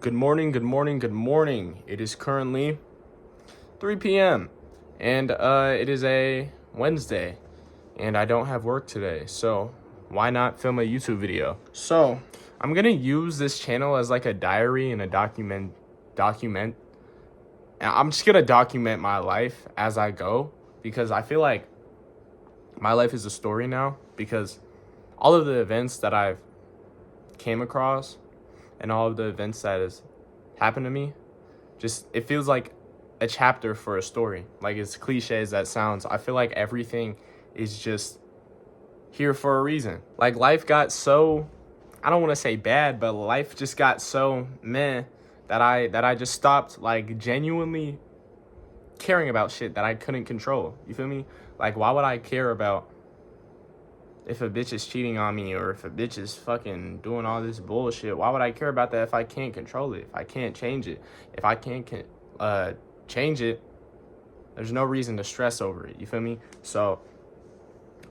Good morning, good morning, good morning. It is currently 3 p.m. and it is a Wednesday and I don't have work today. So why not film a YouTube video? So I'm gonna use this channel as like a diary and a document. I'm just gonna document my life as I go because I feel like my life is a story now because all of the events that I've came across and all of the events that has happened to me, just it feels like a chapter for a story. Like, as cliche as that sounds, I feel like everything is just here for a reason. Like, life got so, I don't want to say bad, but life just got so meh that I just stopped like genuinely caring about shit that I couldn't control. You feel me? Like, why would I care about if a bitch is cheating on me or if a bitch is fucking doing all this bullshit? Why would I care about that if I can't control it, if I can't change it? If I can't change it, there's no reason to stress over it. You feel me? So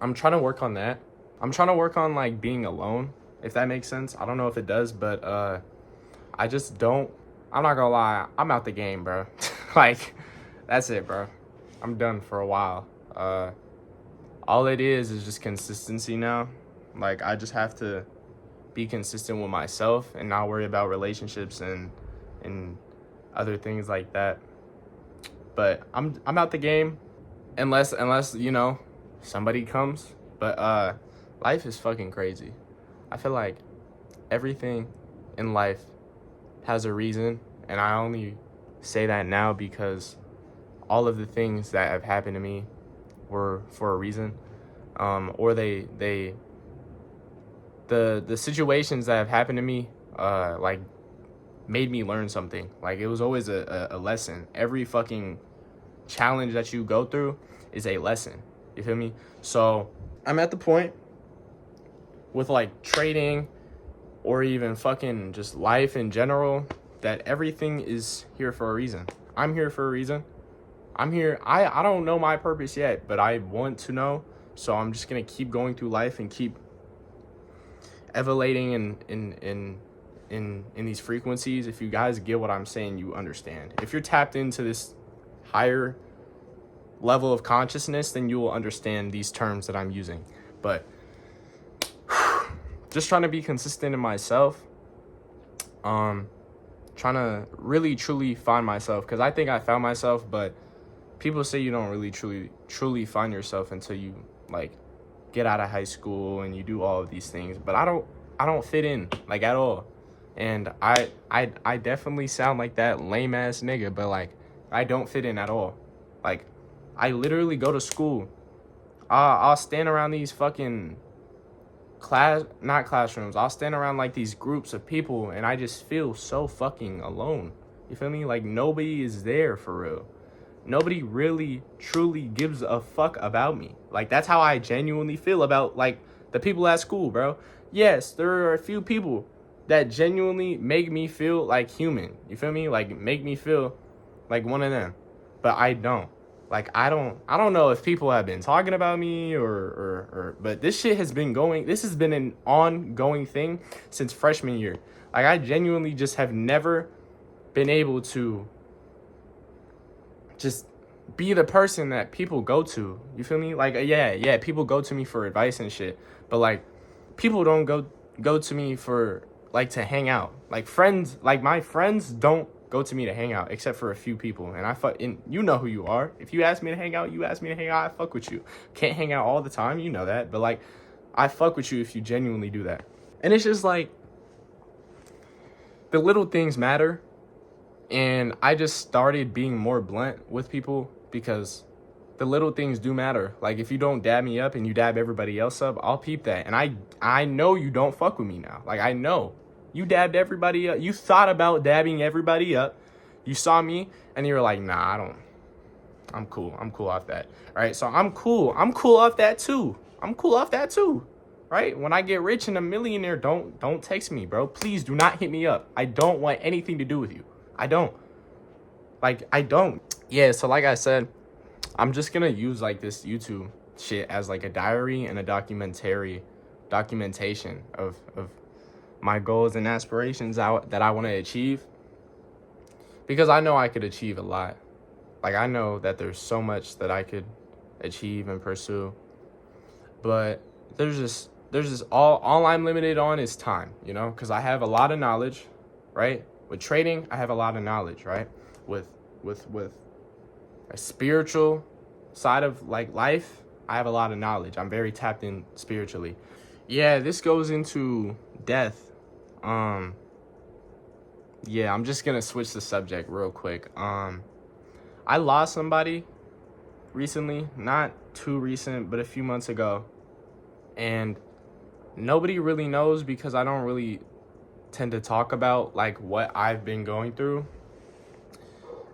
I'm trying to work on that. I'm trying to work on like being alone, if that makes sense. I don't know if it does, but I just don't. I'm not gonna lie, I'm out the game, bro. Like, that's it, bro. I'm done for a while. All it is just consistency now. Like, I just have to be consistent with myself and not worry about relationships and other things like that. But I'm out the game unless somebody comes. But life is fucking crazy. I feel like everything in life has a reason, and I only say that now because all of the things that have happened to me were for a reason, or the situations that have happened to me like made me learn something. Like, it was always a lesson. Every fucking challenge that you go through is a lesson. You feel me? So I'm at the point with like trading or even fucking just life in general that everything is here for a reason. I'm here for a reason. I'm here. I don't know my purpose yet, but I want to know. So I'm just gonna keep going through life and keep evaluating in these frequencies. If you guys get what I'm saying, you understand. If you're tapped into this higher level of consciousness, then you will understand these terms that I'm using. But just trying to be consistent in myself. Trying to really truly find myself, because I think I found myself, but people say you don't really truly find yourself until you like get out of high school and you do all of these things. But I don't fit in like at all. And I definitely sound like that lame ass nigga, but like I don't fit in at all. Like, I literally go to school. I'll stand around these fucking not classrooms. I'll stand around like these groups of people and I just feel so fucking alone. You feel me? Like, nobody is there for real. Nobody really truly gives a fuck about me. Like, that's how I genuinely feel about like the people at school, bro. Yes, there are a few people that genuinely make me feel like human. You feel me? Like, make me feel like one of them. But I don't. Like, I don't know if people have been talking about me or but this shit has been going. This has been an ongoing thing since freshman year. Like, I genuinely just have never been able to just be the person that people go to. You feel me? Like, yeah, people go to me for advice and shit, but like, people don't go to me for like to hang out. Like, friends, like my friends don't go to me to hang out except for a few people, and you know who you are. If you ask me to hang out, you ask me to hang out, I fuck with you. Can't hang out all the time, you know that, but like, I fuck with you if you genuinely do that. And it's just like, the little things matter. And I just started being more blunt with people because the little things do matter. Like, if you don't dab me up and you dab everybody else up, I'll peep that. And I know you don't fuck with me now. Like, I know. You dabbed everybody up. You thought about dabbing everybody up. You saw me and you were like, nah, I'm cool. I'm cool off that. All right, so I'm cool. I'm cool off that too. Right? When I get rich and a millionaire, don't text me, bro. Please do not hit me up. I don't want anything to do with you. I don't. Yeah, so like I said, I'm just gonna use like this YouTube shit as like a diary and a documentation of my goals and aspirations that I want to achieve. because I know I could achieve a lot. Like, I know that there's so much that I could achieve and pursue, but there's just all I'm limited on is time, you know, because I have a lot of knowledge, right? With trading, I have a lot of knowledge, right? With a spiritual side of like life, I have a lot of knowledge. I'm very tapped in spiritually. Yeah, this goes into death. Yeah, I'm just gonna switch the subject real quick. I lost somebody recently, not too recent, but a few months ago, and nobody really knows because I don't really tend to talk about like what I've been going through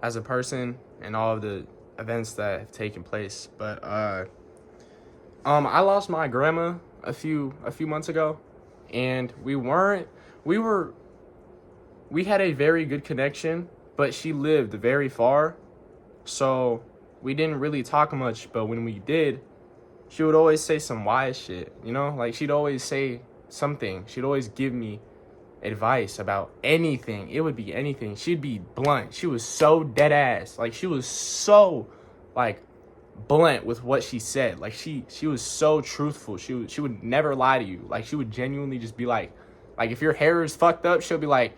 as a person and all of the events that have taken place. But I lost my grandma a few months ago, and we had a very good connection, but she lived very far, so we didn't really talk much. But when we did, she would always say some wise shit, you know? Like, she'd always say something. She'd always give me advice about anything. It would be anything. She'd be blunt. She was so dead ass. Like, she was so, like, blunt with what she said. Like, she was so truthful. She would never lie to you. Like, she would genuinely just be like, if your hair is fucked up, she'll be like,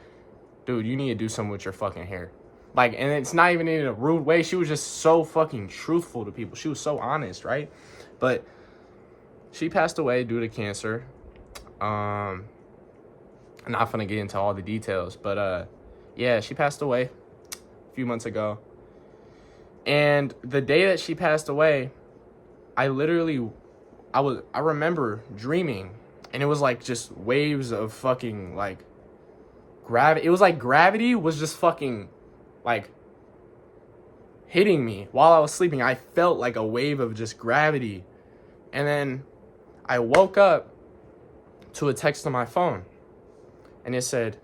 dude, you need to do something with your fucking hair. Like, and it's not even in a rude way. She was just so fucking truthful to people. She was so honest, right? But she passed away due to cancer. I'm not gonna get into all the details, but yeah, she passed away a few months ago. And the day that she passed away, I remember dreaming, and it was like just waves of fucking like gravity. It was like gravity was just fucking like hitting me while I was sleeping. I felt like a wave of just gravity. And then I woke up to a text on my phone, and it said,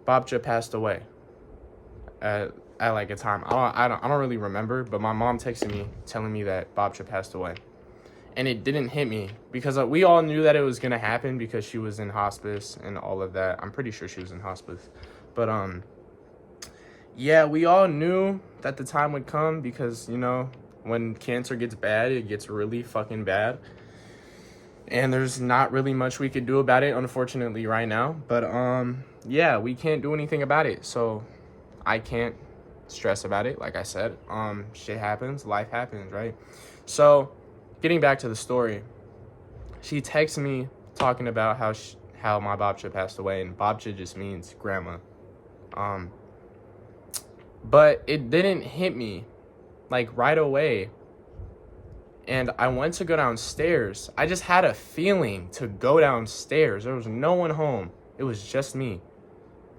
Babcha passed away at like a time. I don't really remember, but my mom texted me telling me that Babcha passed away. And it didn't hit me because we all knew that it was going to happen because she was in hospice and all of that. I'm pretty sure she was in hospice. But yeah, we all knew that the time would come because, you know, when cancer gets bad, it gets really fucking bad. And there's not really much we could do about it, unfortunately, right now. But yeah, we can't do anything about it. So I can't stress about it. Like I said, shit happens, life happens, right? So getting back to the story, she texted me talking about how my Babcha passed away, and Babcha just means grandma. But it didn't hit me like right away. And I went to go downstairs. I just had a feeling to go downstairs. There was no one home. It was just me.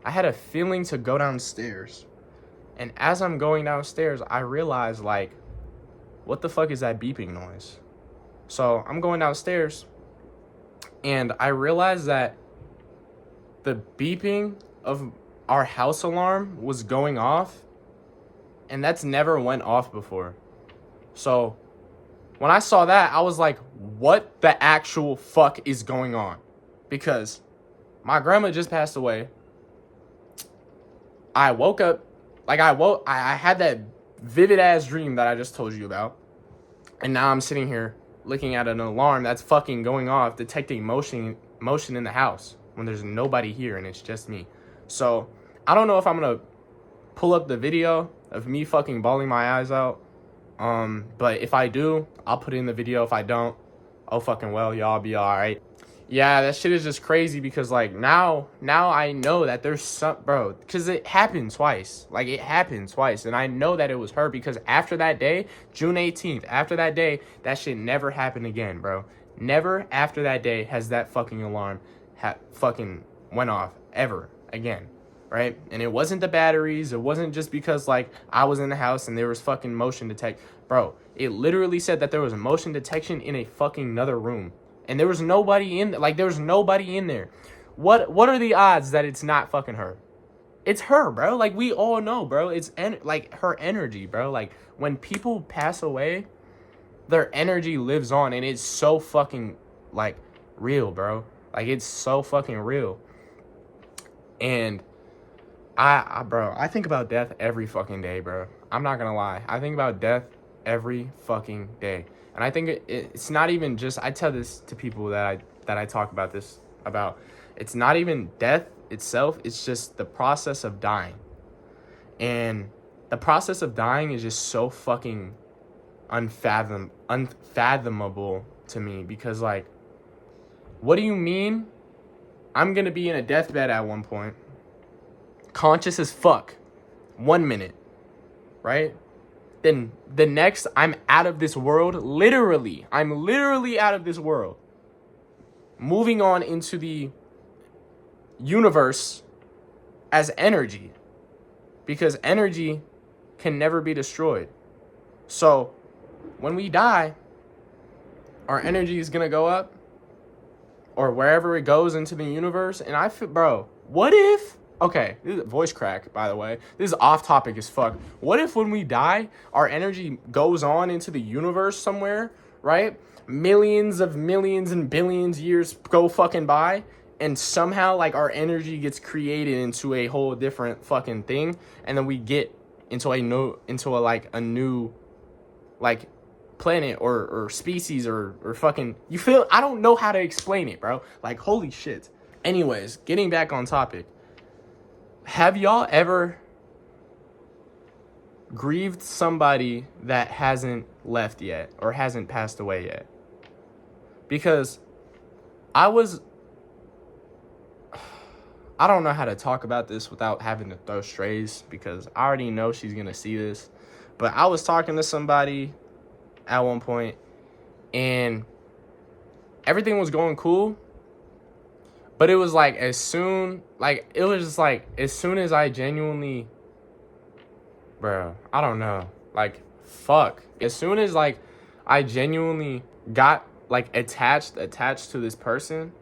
I had a feeling to go downstairs. And as I'm going downstairs, I realized, like, what the fuck is that beeping noise? So I'm going downstairs, and I realized that the beeping of our house alarm was going off, and that's never went off before. So when I saw that, I was like, what the actual fuck is going on? Because my grandma just passed away. I woke up, I had that vivid ass dream that I just told you about. And now I'm sitting here looking at an alarm that's fucking going off, detecting motion in the house when there's nobody here and it's just me. So I don't know if I'm gonna pull up the video of me fucking bawling my eyes out. But if I do, I'll put it in the video. If I don't, oh fucking well, y'all be alright. Yeah, that shit is just crazy because, like, now I know that there's some, bro, because it happened twice. Like, it happened twice, and I know that it was her because after that day, June 18th, after that day, that shit never happened again, bro. Never after that day has that fucking alarm fucking went off ever again, right? And it wasn't the batteries. It wasn't just because, like, I was in the house and there was fucking motion detect. Bro, it literally said that there was a motion detection in a fucking another room. And there was nobody in there. Like, there was nobody in there. What are the odds that it's not fucking her? It's her, bro. Like, we all know, bro. It's like her energy, bro. Like, when people pass away, their energy lives on, and it's so fucking, like, real, bro. Like, it's so fucking real. And bro, I think about death every fucking day, bro. I'm not gonna lie. I think about death every fucking day. And I think it's not even just, I tell this to people that I talk about this about. It's not even death itself. It's just the process of dying. And the process of dying is just so fucking unfathomable to me, because like, what do you mean I'm gonna be in a deathbed at one point, conscious as fuck, 1 minute, right? Then the next, I'm out of this world. I'm literally out of this world, moving on into the universe as energy, because energy can never be destroyed. So when we die, our energy is gonna go up, or wherever it goes into the universe. And I feel, bro, what if, okay, this is voice crack, by the way. This is off topic as fuck. What if when we die, our energy goes on into the universe somewhere, right? Millions and billions years go fucking by, and somehow like our energy gets created into a whole different fucking thing, and then we get into a new like planet or species or fucking, you feel, I don't know how to explain it, bro. Like, holy shit. Anyways, getting back on topic. Have y'all ever grieved somebody that hasn't left yet or hasn't passed away yet? Because I don't know how to talk about this without having to throw strays, because I already know she's gonna see this. But I was talking to somebody at one point, and everything was going cool, but it was like as soon as I genuinely, bro, I don't know, like, fuck, as soon as like I genuinely got like attached to this person,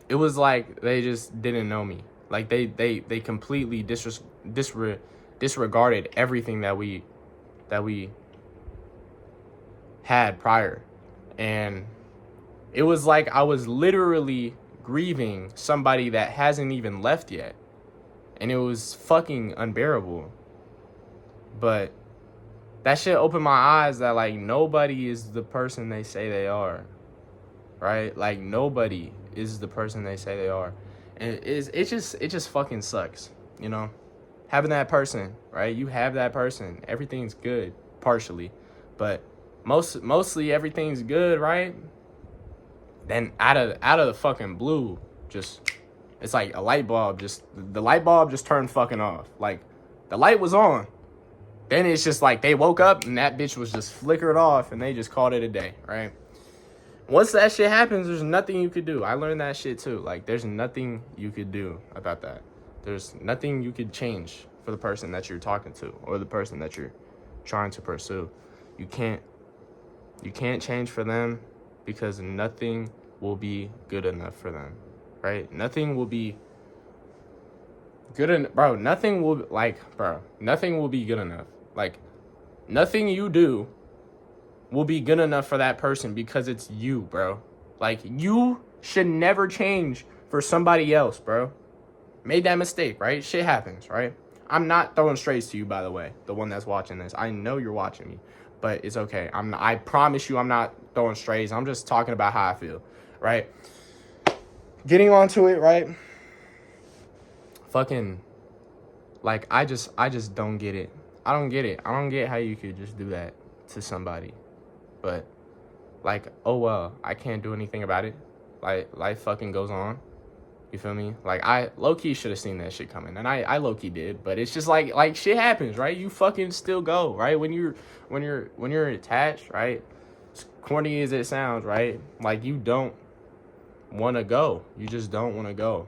it was like they just didn't know me. Like they completely disregarded everything that we had prior. And it was like I was literally grieving somebody that hasn't even left yet, and it was fucking unbearable. But that shit opened my eyes that like nobody is the person they say they are, right? Like nobody is the person they say they are. And it just fucking sucks, you know, having that person, right? You have that person, everything's good partially, but mostly everything's good, right? Then out of the fucking blue, just, it's like the light bulb just turned fucking off. Like, the light was on, then it's just like they woke up and that bitch was just flickered off, and they just called it a day, right? Once that shit happens, there's nothing you could do. I learned that shit too. Like, there's nothing you could do about that. There's nothing you could change for the person that you're talking to or the person that you're trying to pursue. You can't change for them, because nothing will be good enough for them, right? Nothing will be good enough, bro. Nothing will be good enough. Like, nothing you do will be good enough for that person, because it's you, bro. Like, you should never change for somebody else, bro. Made that mistake, right? Shit happens, right? I'm not throwing strays to you, by the way, the one that's watching this. I know you're watching me, but it's okay. I promise you I'm not throwing strays. I'm just talking about how I feel, right? Getting onto it, right? Fucking, like, I just don't get it. I don't get it. I don't get how you could just do that to somebody. But, like, oh well, I can't do anything about it. Like, life fucking goes on. You feel me? Like, I low-key should have seen that shit coming, and I low-key did. But it's just like shit happens, right? You fucking still go, right? When you're attached, right? As corny as it sounds, right? Like, you don't want to go. You just don't want to go.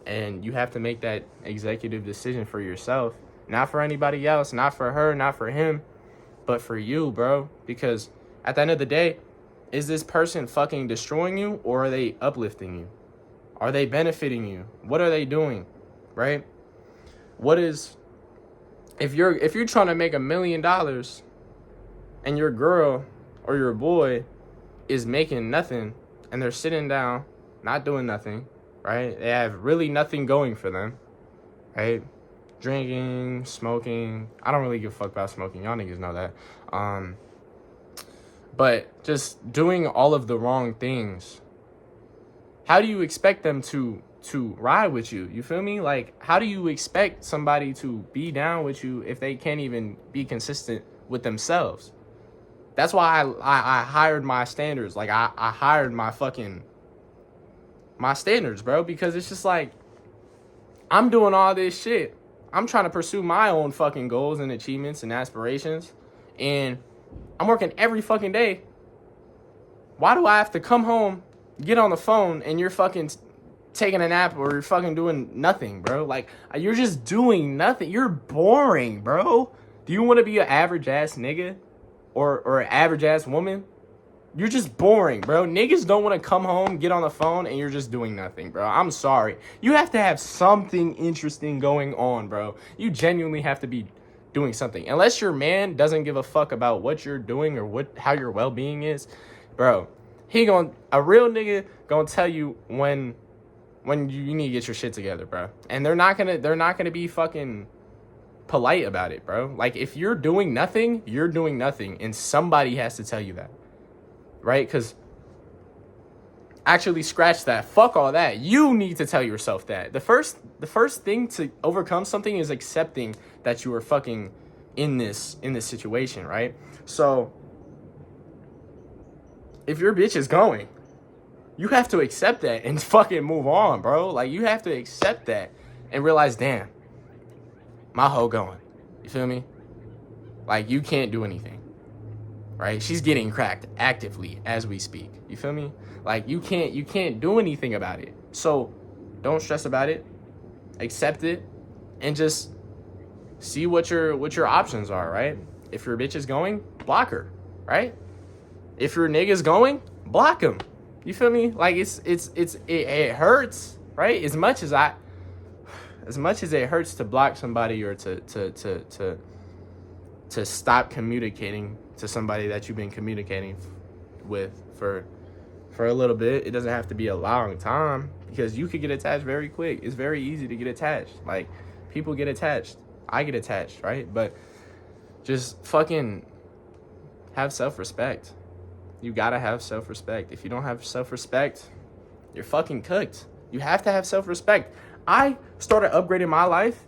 And you have to make that executive decision for yourself. Not for anybody else, not for her, not for him, but for you, bro. Because at the end of the day, is this person fucking destroying you, or are they uplifting you? Are they benefiting you? What are they doing, right? What is, if you're trying to make $1 million and your girl or your boy is making nothing, and they're sitting down, not doing nothing, right? They have really nothing going for them. right? Drinking, smoking. I don't really give a fuck about smoking. Y'all niggas know that. But just doing all of the wrong things. How do you expect them to ride with you? You feel me? Like, how do you expect somebody to be down with you if they can't even be consistent with themselves? That's why I hired my standards. Like, I hired my standards, bro, because it's just like, I'm doing all this shit. I'm trying to pursue my own fucking goals and achievements and aspirations, and I'm working every fucking day. Why do I have to come home, get on the phone, and you're fucking taking a nap or you're fucking doing nothing, bro? Like, you're just doing nothing. You're boring, bro. Do you want to be an average ass nigga or an average ass woman? You're just boring, bro. Niggas don't want to come home, get on the phone, and you're just doing nothing, bro. I'm sorry. You have to have something interesting going on, bro. You genuinely have to be doing something. Unless your man doesn't give a fuck about what you're doing or how your well-being is, bro. A real nigga gonna tell you when you need to get your shit together, bro. And they're not gonna be fucking polite about it, bro. Like, if you're doing nothing, and somebody has to tell you that. Right? Because actually, scratch that. Fuck all that. You need to tell yourself that. The first thing to overcome something is accepting that you are fucking in this situation, right? So if your bitch is going, you have to accept that and fucking move on, bro. Like, you have to accept that and realize, damn, my hoe going. You feel me? Like, you can't do anything. Right? She's getting cracked actively as we speak. You feel me? Like, you can't do anything about it. So don't stress about it. Accept it and just see what your options are, right? If your bitch is going, block her, right? If your nigga's going, block him. You feel me? Like, it hurts, right? As much as it hurts to block somebody or to stop communicating to somebody that you've been communicating with for a little bit. It doesn't have to be a long time, because you could get attached very quick. It's very easy to get attached. Like, people get attached. I get attached, right? But just fucking have self-respect. You gotta have self-respect. If you don't have self-respect, you're fucking cooked. You have to have self-respect. I started upgrading my life.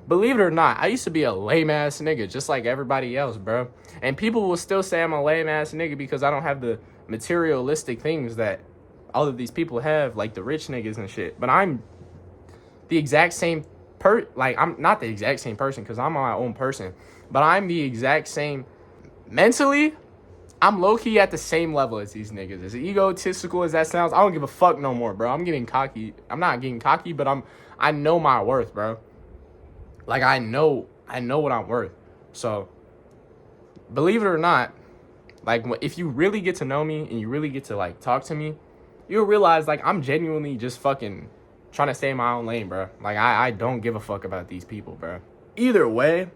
Believe it or not, I used to be a lame-ass nigga, just like everybody else, bro. And people will still say I'm a lame-ass nigga because I don't have the materialistic things that all of these people have, like the rich niggas and shit. But I'm the exact same I'm not the exact same person because I'm my own person. But I'm the exact same mentally. I'm low-key at the same level as these niggas. As egotistical as that sounds, I don't give a fuck no more, bro. I'm getting cocky. I'm not getting cocky, but I know my worth, bro. Like, I know what I'm worth. So, believe it or not, like, if you really get to know me and you really get to, like, talk to me, you'll realize, like, I'm genuinely just fucking trying to stay in my own lane, bro. Like, I don't give a fuck about these people, bro. Either way,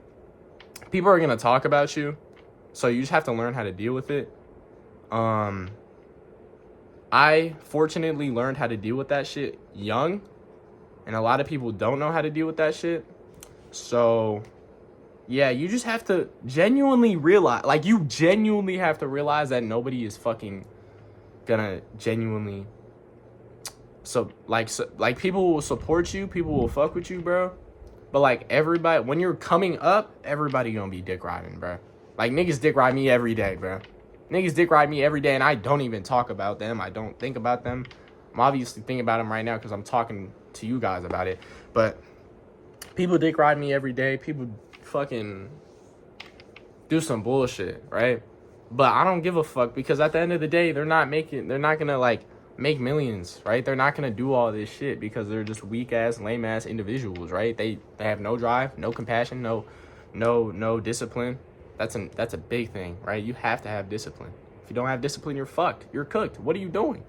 people are gonna talk about you, so you just have to learn how to deal with it. I fortunately learned how to deal with that shit young, and a lot of people don't know how to deal with that shit. So, yeah, you just have to genuinely realize, like, you genuinely have to realize that nobody is fucking gonna genuinely, like, people will support you, people will fuck with you, bro. But, like, everybody, when you're coming up, everybody gonna be dick riding, bro. Like, niggas dick ride me every day, bro. Niggas dick ride me every day, and I don't even talk about them. I don't think about them. I'm obviously thinking about them right now because I'm talking to you guys about it. But people dick ride me every day. People fucking do some bullshit, right? But I don't give a fuck, because at the end of the day, they're not gonna, like, make millions, right? They're not gonna do all this shit because they're just weak ass, lame ass individuals, right? They have no drive, no compassion, no discipline. That's a big thing, right? You have to have discipline. If you don't have discipline, you're fucked. You're cooked. What are you doing?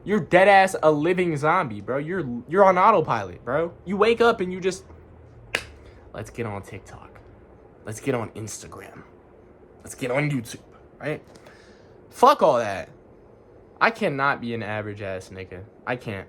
You're dead ass a living zombie, bro. You're on autopilot, bro. You wake up and you just, let's get on TikTok. Let's get on Instagram. Let's get on YouTube, right? Fuck all that. I cannot be an average ass nigga. I can't.